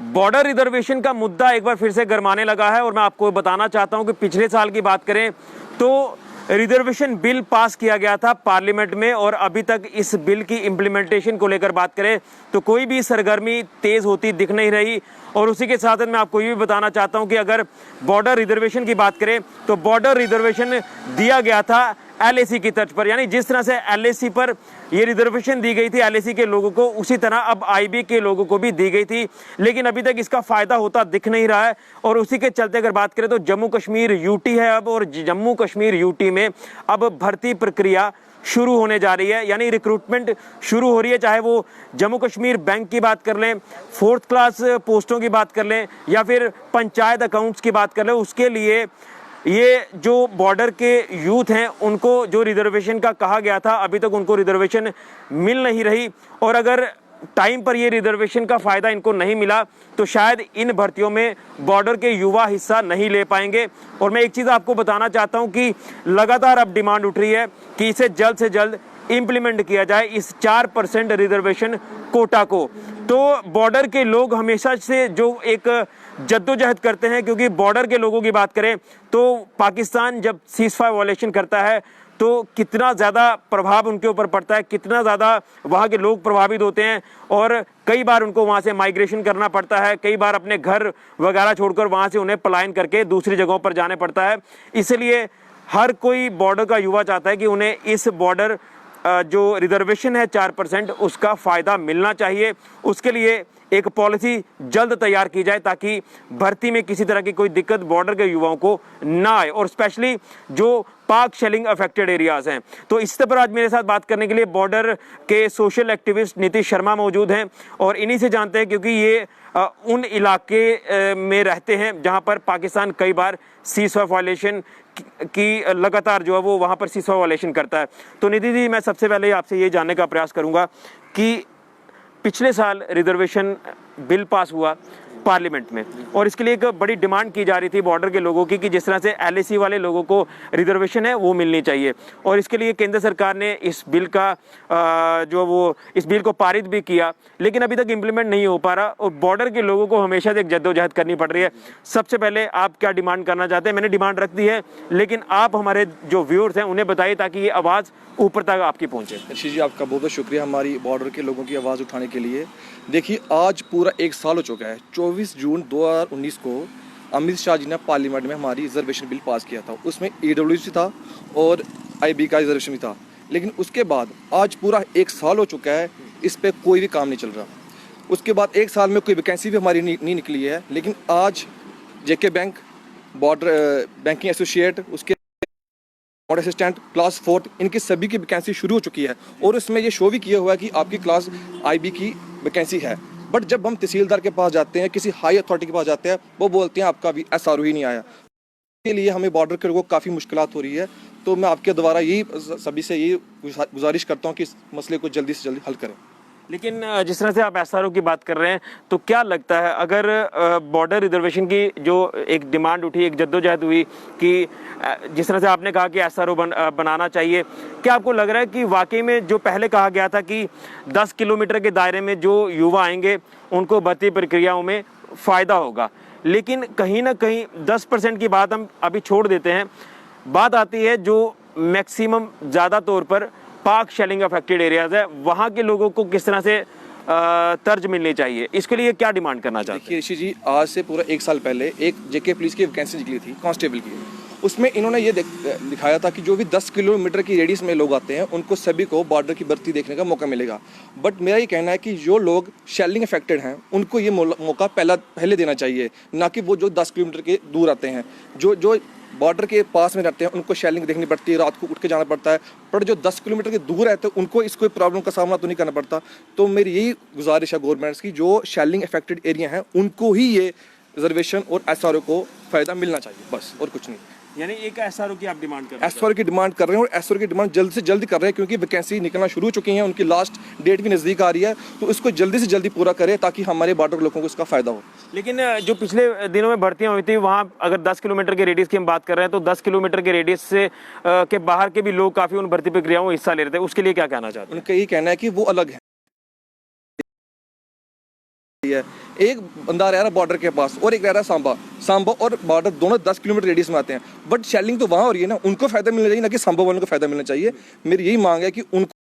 Border reservation का मुद्दा एक बार फिर से गरमाने लगा है और मैं आपको बताना चाहता हूं कि पिछले साल की बात करें तो रिजर्वेशन बिल पास किया गया था पार्लियामेंट में और अभी तक इस बिल की इम्प्लीमेंटेशन को लेकर बात करें तो कोई भी सरगर्मी तेज होती दिख नहीं रही। और उसी के साथ मैं आपको ये भी बताना चाहता हूं कि अगर बॉर्डर रिजर्वेशन की बात करें तो बॉर्डर रिजर्वेशन दिया गया था एलएसी की तर्ज पर, यानी जिस तरह से एलएसी पर ये रिजर्वेशन दी गई थी एलएसी के लोगों को, उसी तरह अब आईबी के लोगों को भी दी गई थी, लेकिन अभी तक इसका फायदा होता दिख नहीं रहा है। और उसी के चलते अगर बात करें तो जम्मू कश्मीर यूटी है अब, और जम्मू कश्मीर यूटी में अब भर्ती प्रक्रिया शुरू होने जा रही है, यानी रिक्रूटमेंट शुरू हो रही है। चाहे वो जम्मू कश्मीर बैंक की बात कर लें, 4th क्लास पोस्टों की बात कर लें, या फिर पंचायत अकाउंट्स की बात कर लें, उसके लिए ये जो बॉर्डर के यूथ हैं उनको जो रिजर्वेशन का कहा गया था अभी तक उनको रिजर्वेशन मिल नहीं रही। और अगर टाइम पर ये रिजर्वेशन का फ़ायदा इनको नहीं मिला तो शायद इन भर्तियों में बॉर्डर के युवा हिस्सा नहीं ले पाएंगे। और मैं एक चीज़ आपको बताना चाहता हूं कि लगातार अब डिमांड उठ रही है कि इसे जल्द से जल्द इम्प्लीमेंट किया जाए इस 4% रिजर्वेशन कोटा को। तो बॉर्डर के लोग हमेशा से जो एक जद्दोजहद करते हैं, क्योंकि बॉर्डर के लोगों की बात करें तो पाकिस्तान जब सीज़फायर वायलेशन करता है तो कितना ज़्यादा प्रभाव उनके ऊपर पड़ता है, कितना ज़्यादा वहाँ के लोग प्रभावित होते हैं और कई बार उनको वहाँ से माइग्रेशन करना पड़ता है, कई बार अपने घर वगैरह छोड़कर वहाँ से उन्हें पलायन करके दूसरी जगहों पर जाने पड़ता है। इसलिए हर कोई बॉर्डर का युवा चाहता है कि उन्हें इस बॉर्डर जो रिजर्वेशन है 4% उसका फ़ायदा मिलना चाहिए। उसके लिए एक पॉलिसी जल्द तैयार की जाए ताकि भर्ती में किसी तरह की कोई दिक्कत बॉर्डर के युवाओं को ना आए, और स्पेशली जो पाक शेलिंग अफेक्टेड एरियाज हैं। तो इस पर आज मेरे साथ बात करने के लिए बॉर्डर के सोशल एक्टिविस्ट नीतीश शर्मा मौजूद हैं और इन्हीं से जानते हैं, क्योंकि ये उन इलाके में रहते हैं जहां पर पाकिस्तान कई बार सीज़फायर वायलेशन की लगातार जो है वो वहां पर सीज़फायर वायलेशन करता है। तो निधि जी, मैं सबसे पहले आपसे ये जानने का प्रयास करूंगा कि पिछले साल रिजर्वेशन बिल पास हुआ पार्लियामेंट में और इसके लिए एक बड़ी डिमांड की जा रही थी बॉर्डर के लोगों की कि जिस तरह से एलएसी वाले लोगों को रिजर्वेशन है वो मिलनी चाहिए, और इसके लिए केंद्र सरकार ने इस बिल का इस बिल को पारित भी किया, लेकिन अभी तक इम्प्लीमेंट नहीं हो पा रहा और बॉर्डर के लोगों को हमेशा से एक जद्दोजहद करनी पड़ रही है। सबसे पहले आप क्या डिमांड करना चाहते हैं? मैंने डिमांड रख दी है, लेकिन आप हमारे जो व्यूअर्स हैं उन्हें बताइए ताकि ये आवाज़ ऊपर तक आपकी पहुँचे। ऋषि जी, आपका बहुत बहुत शुक्रिया हमारी बॉर्डर के लोगों की आवाज़ उठाने के लिए। देखिए, आज पूरा 1 साल हो चुका है। 24 जून 2019 को अमित शाह जी ने पार्लियामेंट में हमारी रिजर्वेशन बिल पास किया था। उसमें ईडब्ल्यूसी था और आईबी का रिजर्वेशन भी था, लेकिन उसके बाद आज पूरा 1 साल हो चुका है, इस पर कोई भी काम नहीं चल रहा। उसके बाद 1 साल में कोई वैकेंसी भी हमारी नहीं निकली है, लेकिन आज जेके बैंक, बॉर्डर बैंकिंग एसोसिएट, उसके असिस्टेंट, क्लास 4, इनकी सभी की वैकेंसी शुरू हो चुकी है और उसमें ये शो भी किया हुआ है कि आपकी क्लास आईबी की वैकेंसी है। बट जब हम तहसीलदार के पास जाते हैं, किसी हाई अथॉरिटी के पास जाते हैं, वो बोलते हैं आपका अभी एसआरओ ही नहीं आया। इसके लिए हमें बॉर्डर के लोगों को काफ़ी मुश्किलात हो रही है। तो मैं आपके द्वारा यही सभी से यही गुजारिश करता हूँ कि इस मसले को जल्दी से जल्दी हल करें। लेकिन जिस तरह से आप एसआरओ की बात कर रहे हैं तो क्या लगता है अगर बॉर्डर रिजर्वेशन की जो एक डिमांड उठी, एक जद्दोजहद हुई कि जिस तरह से आपने कहा कि एसआरओ बनाना चाहिए, क्या आपको लग रहा है कि वाकई में जो पहले कहा गया था कि 10 किलोमीटर के दायरे में जो युवा आएंगे उनको भर्ती प्रक्रियाओं में फ़ायदा होगा, लेकिन कहीं ना कहीं 10% की बात हम अभी छोड़ देते हैं, बात आती है जो मैक्सिमम ज़्यादा तौर पर पाक शेलिंग अफेक्टेड एरियाज है, वहाँ के लोगों को किस तरह से तर्ज मिलनी चाहिए, इसके लिए क्या डिमांड करना चाहते हैं? देखिए ऋषि जी, आज से पूरा 1 साल पहले एक जेके पुलिस की वैकेंसी निकली थी कांस्टेबल की। उसमें इन्होंने ये दिखाया था कि जो भी 10 किलोमीटर की रेडियस में लोग आते हैं उनको सभी को बॉर्डर की भर्ती देखने का मौका मिलेगा। बट मेरा ये कहना है कि जो लोग शेलिंग अफेक्टेड हैं उनको ये मौका पहले देना चाहिए, ना कि वो जो 10 किलोमीटर के दूर आते हैं। जो बॉर्डर के पास में रहते हैं उनको शेलिंग देखनी पड़ती है, रात को उठ के जाना पड़ता है, पर जो 10 किलोमीटर के दूर रहते हैं उनको इसको प्रॉब्लम का सामना तो नहीं करना पड़ता। तो मेरी यही गुजारिश है गवर्नमेंट्स की, जो शेलिंग अफेक्टेड एरिया हैं उनको ही ये रिजर्वेशन और एसआरओ को फ़ायदा मिलना चाहिए, बस, और कुछ नहीं। यानी एक एसआरओ की आप डिमांड कर रहे हैं? एसआरओ की डिमांड कर रहे हैं और एसआरओ की डिमांड जल्द से जल्द कर रहे हैं, क्योंकि वैकेंसी निकलना शुरू हो चुकी हैं, उनकी लास्ट डेट भी नज़दीक आ रही है, तो इसको जल्दी से जल्दी पूरा करें ताकि हमारे बॉर्डर लोगों को इसका फ़ायदा हो। लेकिन जो पिछले दिनों में भर्तियां हुई थी वहाँ अगर 10 किलोमीटर के रेडियस की हम बात कर रहे हैं तो 10 किलोमीटर के रेडियस से के बाहर के भी लोग काफ़ी उन भर्ती प्रक्रियाओं में हिस्सा ले रहे थे, उसके लिए क्या कहना चाहते हैं? उनका यही कहना है कि वो अलग है। है। एक बंदा रह रहा है बॉर्डर के पास और एक रह रहा है सांबा और बॉर्डर दोनों 10 किलोमीटर रेडियस में आते हैं, बट शेलिंग तो वहाँ हो रही है ना, उनको फायदा मिलना चाहिए ना कि सांबा वालों को फायदा मिलना चाहिए। मेरी यही मांग है कि उनको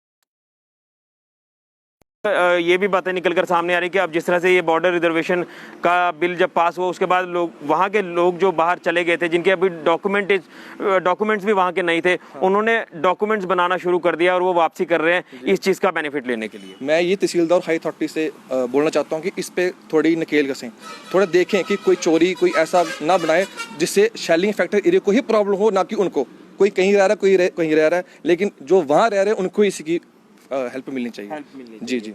ये भी बातें निकल कर सामने आ रही कि अब जिस तरह से ये बॉर्डर रिजर्वेशन का बिल जब पास हुआ उसके बाद लोग वहाँ के लोग जो बाहर चले गए थे, जिनके अभी डॉक्यूमेंट्स भी वहाँ के नहीं थे, उन्होंने डॉक्यूमेंट्स बनाना शुरू कर दिया और वो वापसी कर रहे हैं इस चीज़ का बेनिफिट लेने के लिए। मैं ये तहसीलदार और हाई अथॉरिटी से बोलना चाहता हूँ कि इस पर थोड़ी नकेल कसें, थोड़ा देखें कि कोई चोरी कोई ऐसा ना बनाए जिससे शेलिंग फैक्टर एरिया को ही प्रॉब्लम हो, ना कि उनको। कोई कहीं रह रहा है, कोई कहीं रह रहा है, लेकिन जो वहाँ रह रहे हैं उनको इसकी हेल्प मिलनी चाहिए। जी जी।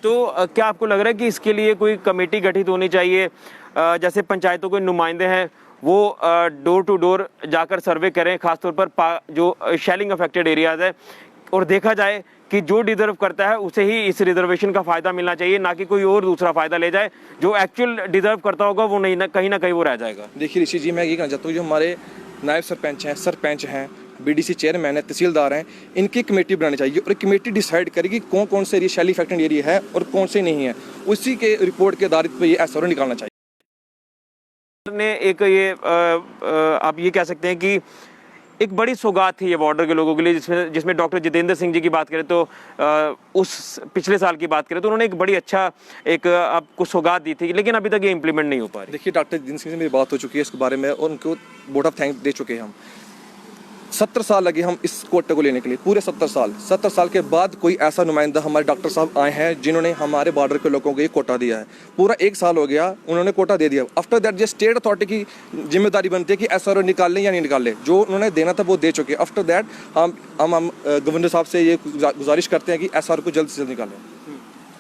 तो क्या आपको लग रहा है कि इसके लिए कोई कमेटी गठित होनी चाहिए, जैसे पंचायतों के नुमाइंदे हैं वो डोर टू डोर जाकर सर्वे करें, खासतौर पर जो शेलिंग अफेक्टेड एरियाज है, और देखा जाए कि जो डिजर्व करता है उसे ही इस रिजर्वेशन का फायदा मिलना चाहिए, ना कि कोई और दूसरा फायदा ले जाए। जो एक्चुअल डिजर्व करता होगा वो नहीं, कहीं ना कहीं वो रह जाएगा। देखिए ऋषि जी, मैं ये कहना चाहता हूँ जो हमारे नायब सरपंच हैं, बीडीसी चेयरमैन है, तहसीलदार हैं, इनकी कमेटी बनानी चाहिए और कमेटी डिसाइड करेगी कौन कौन से एरिया शेलिंग अफेक्टेड एरिया है और कौन से नहीं है। उसी के रिपोर्ट के आधारित पे ये एसआरओ निकालना चाहिए। ने एक ये आप ये कह सकते हैं कि एक बड़ी सौगात थी ये बॉर्डर के लोगों के लिए, जिसमें डॉक्टर जितेंद्र सिंह जी की बात करें तो उस पिछले साल की बात करें तो उन्होंने एक बड़ी अच्छा एक आपको सौगात दी थी, लेकिन अभी तक ये इम्प्लीमेंट नहीं हो पा रही। देखिए डॉक्टर जितेंद्र सिंह से मेरी बात हो चुकी है इसके बारे में और उनको वोट ऑफ थैंक्स दे चुके हैं हम। 70 साल लगे हम इस कोटे को लेने के लिए, पूरे 70 साल के बाद कोई ऐसा नुमाइंदा हमारे डॉक्टर साहब आए हैं जिन्होंने हमारे बॉर्डर के लोगों को ये कोटा दिया है। पूरा 1 साल हो गया, उन्होंने कोटा दे दिया। आफ्टर दैट जो स्टेट अथॉरिटी की जिम्मेदारी बनती है कि एसआरओ निकाल लें या नहीं निकाल लें, जो उन्होंने देना था वो दे चुके। आफ्टर दैट हम गवर्नर साहब से ये गुजारिश करते हैं कि एसआरओ को जल्द से जल्द निकालें।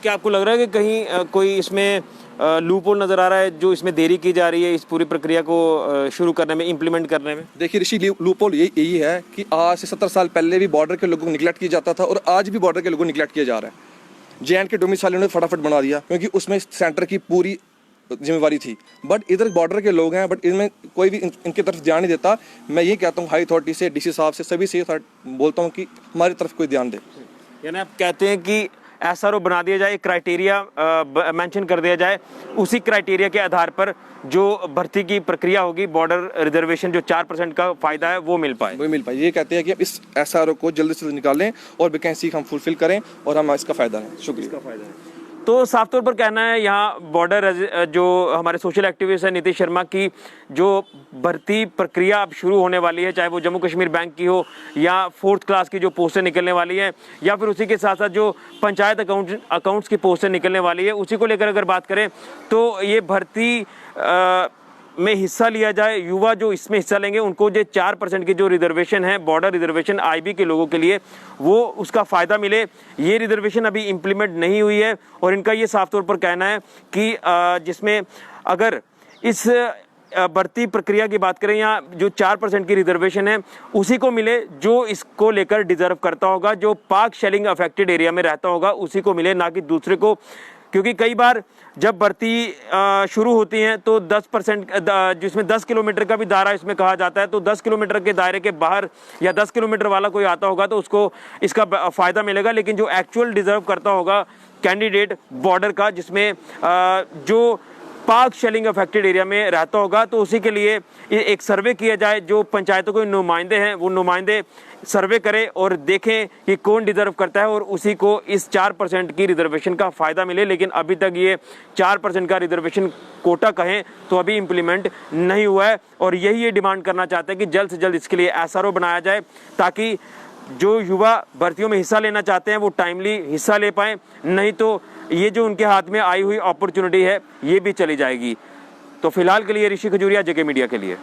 क्या आपको लग रहा है कि कहीं कोई इसमें लूपहोल नज़र आ रहा है जो इसमें देरी की जा रही है इस पूरी प्रक्रिया को शुरू करने में, इम्प्लीमेंट करने में? देखिए ऋषि, लूपहोल यही है कि आज से 70 साल पहले भी बॉर्डर के लोगों को निगलेक्ट किया जाता था और आज भी बॉर्डर के लोगों को निगलेक्ट किया जा रहा है। JN के डोमिसाइल ने फटाफट बना दिया क्योंकि उसमें सेंटर की पूरी जिम्मेवारी थी, बट इधर बॉर्डर के लोग हैं, बट इनमें कोई भी इनकी तरफ ध्यान नहीं देता। मैं ये कहता हूँ हाई अथॉरिटी से, DC साहब से, सभी से बोलता हूँ कि हमारी तरफ कोई ध्यान दे। यानी आप कहते हैं कि एसआरओ बना दिया जाए, क्राइटेरिया मेंशन कर दिया जाए, उसी क्राइटेरिया के आधार पर जो भर्ती की प्रक्रिया होगी, बॉर्डर रिजर्वेशन जो 4% का फायदा है वो मिल पाए। ये कहते हैं कि इस एसआरओ को जल्दी से निकालें और वैकेंसी हम फुलफिल करें और हम इसका फायदा है। शुक्रिया। तो साफ तौर पर कहना है यहाँ बॉर्डर जो हमारे सोशल एक्टिविस्ट है नीतीश शर्मा की जो भर्ती प्रक्रिया अब शुरू होने वाली है, चाहे वो जम्मू कश्मीर बैंक की हो या 4th क्लास की जो पोस्टें निकलने वाली हैं, या फिर उसी के साथ साथ जो पंचायत अकाउंट्स की पोस्टें निकलने वाली है, उसी को लेकर अगर बात करें तो ये भर्ती में हिस्सा लिया जाए, युवा जो इसमें हिस्सा लेंगे उनको जो 4% की जो रिजर्वेशन है, बॉर्डर रिजर्वेशन IB के लोगों के लिए, वो उसका फ़ायदा मिले। ये रिजर्वेशन अभी इम्प्लीमेंट नहीं हुई है और इनका ये साफ तौर पर कहना है कि जिसमें अगर इस भर्ती प्रक्रिया की बात करें या जो 4% की रिजर्वेशन है उसी को मिले जो इसको लेकर डिजर्व करता होगा, जो पाक शेलिंग अफेक्टेड एरिया में रहता होगा उसी को मिले, ना कि दूसरे को। क्योंकि कई बार जब भर्ती शुरू होती हैं तो 10% जिसमें 10 किलोमीटर का भी दायरा इसमें कहा जाता है, तो 10 किलोमीटर के दायरे के बाहर या 10 किलोमीटर वाला कोई आता होगा तो उसको इसका फ़ायदा मिलेगा, लेकिन जो एक्चुअल डिजर्व करता होगा कैंडिडेट बॉर्डर का, जिसमें जो पाक शेलिंग अफेक्टेड एरिया में रहता होगा, तो उसी के लिए एक सर्वे किया जाए। जो पंचायतों के नुमाइंदे हैं वो नुमाइंदे सर्वे करें और देखें कि कौन डिजर्व करता है और उसी को इस 4% की रिजर्वेशन का फ़ायदा मिले। लेकिन अभी तक ये 4% का रिजर्वेशन कोटा कहें तो अभी इम्प्लीमेंट नहीं हुआ है और यही ये डिमांड करना चाहते हैं कि जल्द से जल्द इसके लिए एसआरओ बनाया जाए, ताकि जो युवा भर्तियों में हिस्सा लेना चाहते हैं वो टाइमली हिस्सा ले पाएँ, नहीं तो ये जो उनके हाथ में आई हुई अपॉर्चुनिटी है ये भी चली जाएगी। तो फिलहाल के लिए ऋषि खजूरिया, JK मीडिया के लिए।